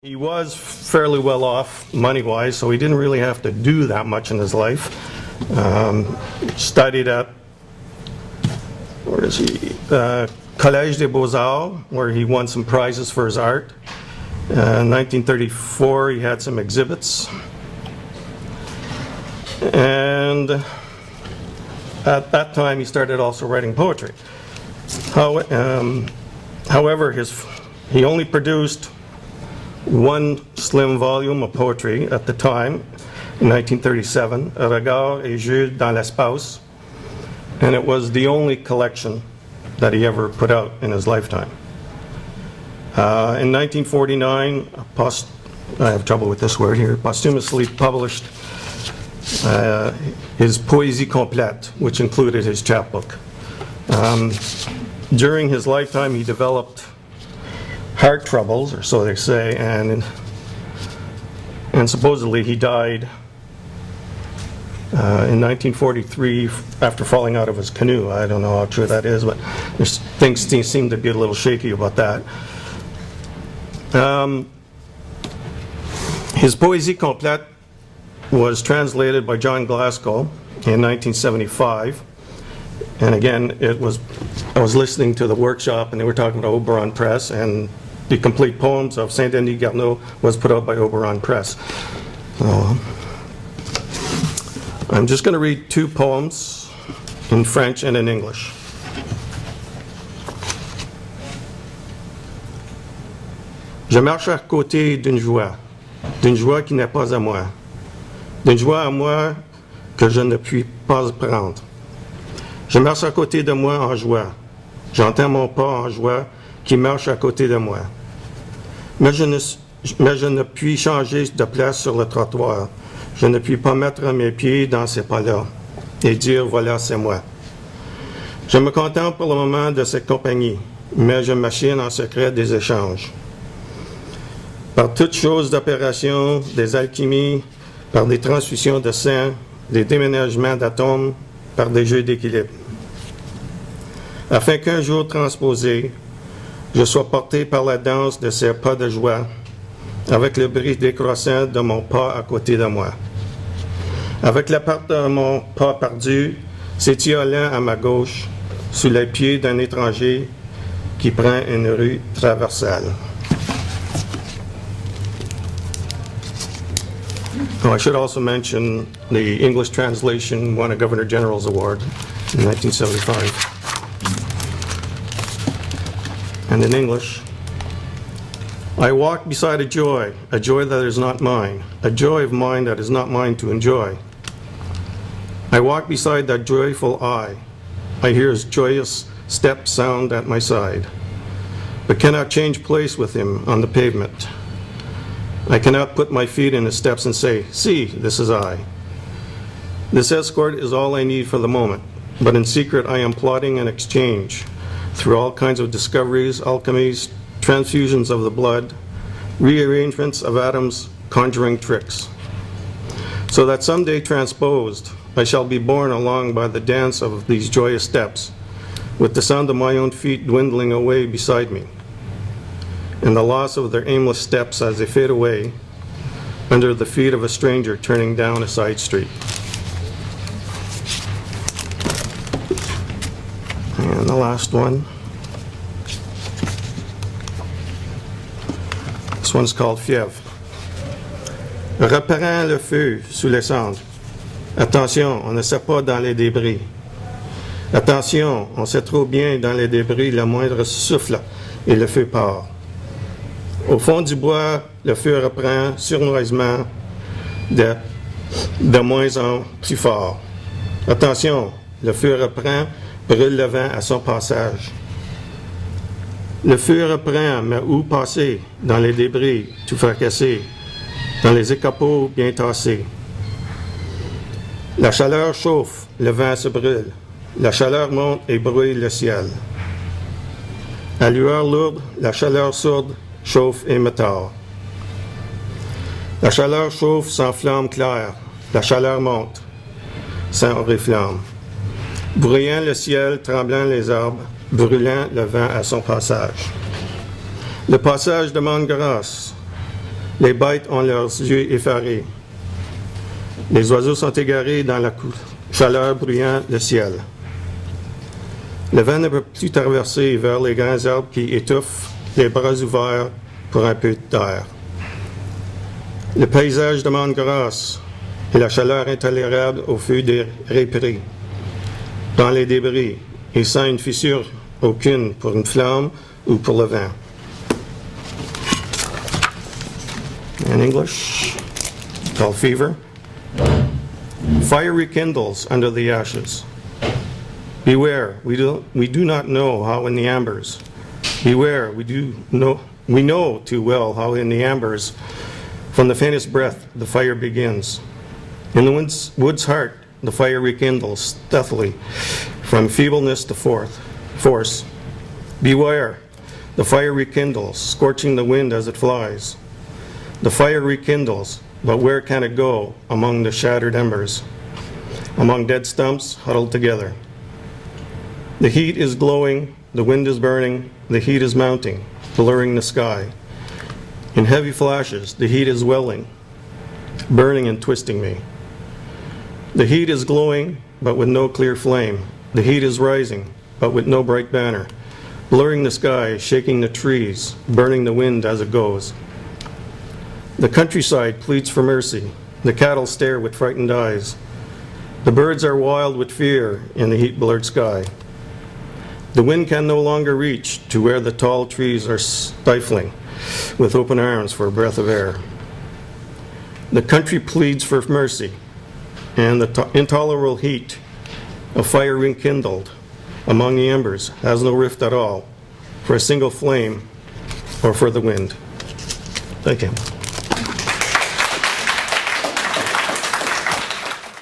He was fairly well off money-wise, so he didn't really have to do that much in his life. Studied at, where is he? Collège des Beaux-Arts, where he won some prizes for his art. In 1934, he had some exhibits. And at that time, he started also writing poetry. However, he only produced one slim volume of poetry at the time, in 1937, Regards et Jeux dans l'espace, and it was the only collection that he ever put out in his lifetime. In 1949, I have trouble with this word here, posthumously published his Poésie complète, which included his chapbook. During his lifetime, he developed heart troubles, or so they say, and supposedly he died in 1943 after falling out of his canoe. I don't know how true that is, but things seem to be a little shaky about that. His Poésie complète was translated by John Glasgow in 1975, and again, I was listening to the workshop, and they were talking about Oberon Press, and the complete poems of Saint-Denis Garneau was put out by Oberon Press. So, I'm just going to read two poems in French and in English. Je marche à côté d'une joie qui n'est pas à moi, d'une joie à moi que je ne puis pas prendre. Je marche à côté de moi en joie, j'entends mon pas en joie qui marche à côté de moi. Mais je ne puis changer de place sur le trottoir. Je ne puis pas mettre mes pieds dans ces pas-là et dire voilà, c'est moi. Je me contente pour le moment de cette compagnie, mais je machine en secret des échanges. Par toutes choses d'opération, des alchimies, par des transfusions de sang, des déménagements d'atomes, par des jeux d'équilibre. Afin qu'un jour transposé, je sois porté par la danse de ces pas de joie, avec le bruit décroissant de mon pas à côté de moi. Avec la part de mon pas perdu, s'étiolant à ma gauche, sous les pieds d'un étranger qui prend une rue traversale. Oh, I should also mention the English translation won a Governor General's Award in 1975. And in English, I walk beside a joy that is not mine, a joy of mine that is not mine to enjoy. I walk beside that joyful I hear his joyous step sound at my side, but cannot change place with him on the pavement. I cannot put my feet in his steps and say, see, this is I. This escort is all I need for the moment, but in secret I am plotting an exchange through all kinds of discoveries, alchemies, transfusions of the blood, rearrangements of atoms, conjuring tricks. So that someday transposed, I shall be borne along by the dance of these joyous steps, with the sound of my own feet dwindling away beside me, and the loss of their aimless steps as they fade away under the feet of a stranger turning down a side street. And the last one. This one's called Fièvre. Reprends le feu sous les cendres. Attention, on ne sait pas dans les débris. Attention, on sait trop bien dans les débris, le moindre souffle et le feu part. Au fond du bois, le feu reprend sournoisement de moins en plus fort. Attention, le feu reprend, brûle le vent à son passage. Le feu reprend, mais où passer? Dans les débris, tout fracassé, dans les écapots bien tassés. La chaleur chauffe, le vent se brûle. La chaleur monte et brouille le ciel. La lueur lourde, la chaleur sourde, chauffe et me tord. La chaleur chauffe sans flamme claire. La chaleur monte sans oriflamme. Bruyant le ciel, tremblant les arbres, brûlant le vent à son passage. Le passage demande grâce. Les bêtes ont leurs yeux effarés. Les oiseaux sont égarés dans la chaleur bruyant le ciel. Le vent ne peut plus traverser vers les grands arbres qui étouffent, les bras ouverts pour un peu d'air. Le paysage demande grâce et la chaleur intolérable au feu des répris. Dans les débris, et sans une fissure aucune pour une flamme ou pour le vent. In English, called fever. Fire rekindles under the ashes. Beware, we do not know how in the embers. Beware, we know too well how in the embers, from the faintest breath, the fire begins. In the wood's heart, the fire rekindles stealthily, from feebleness to force. Beware, the fire rekindles, scorching the wind as it flies. The fire rekindles, but where can it go among the shattered embers, among dead stumps huddled together? The heat is glowing, the wind is burning, the heat is mounting, blurring the sky. In heavy flashes, the heat is welling, burning and twisting me. The heat is glowing, but with no clear flame. The heat is rising, but with no bright banner, blurring the sky, shaking the trees, burning the wind as it goes. The countryside pleads for mercy. The cattle stare with frightened eyes. The birds are wild with fear in the heat-blurred sky. The wind can no longer reach to where the tall trees are stifling with open arms for a breath of air. The country pleads for mercy, and the intolerable heat of fire rekindled among the embers has no rift at all for a single flame or for the wind. Thank you.